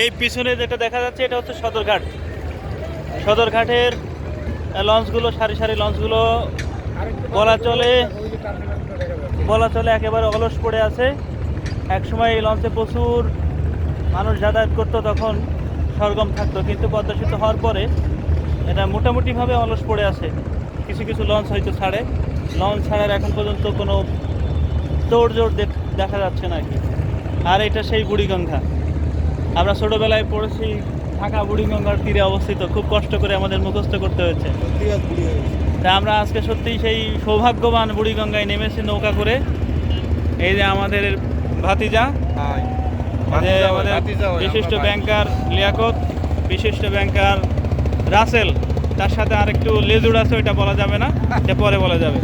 এই পিছনে যেটা দেখা যাচ্ছে এটা হচ্ছে সদরঘাট। সদরঘাটের লঞ্চগুলো, সারি সারি লঞ্চগুলো বলা চলে একেবারে অলস পড়ে আছে। একসময় এই লঞ্চে প্রচুর মানুষ যাতায়াত করতো, তখন সরগম থাকতো, কিন্তু পদ্মা সেতু হওয়ার পরে এটা মোটামুটিভাবে অলস পড়ে আছে। কিছু কিছু লঞ্চ হয়তো ছাড়ে, লঞ্চ ছাড়ার এখন পর্যন্ত কোনো তোড়জোড় দেখা যাচ্ছে না কি। আর এটা সেই বুড়িগঙ্গা, আমরা ছোটোবেলায় পড়েছি, ঢাকা বুড়িগঙ্গার তীরে অবস্থিত, খুব কষ্ট করে আমাদের মুখস্থ করতে হয়েছে। তা আমরা আজকে সত্যিই সেই সৌভাগ্যবান বুড়িগঙ্গায় নেমেছি নৌকা করে। এই যে আমাদের ভাতিজা, আমাদের বিশিষ্ট ব্যাংকার লিয়াকত, বিশিষ্ট ব্যাংকার রাসেল, তার সাথে আরেকটু লেজুড় আছে, ওইটা বলা যাবে না, এটা পরে বলা যাবে।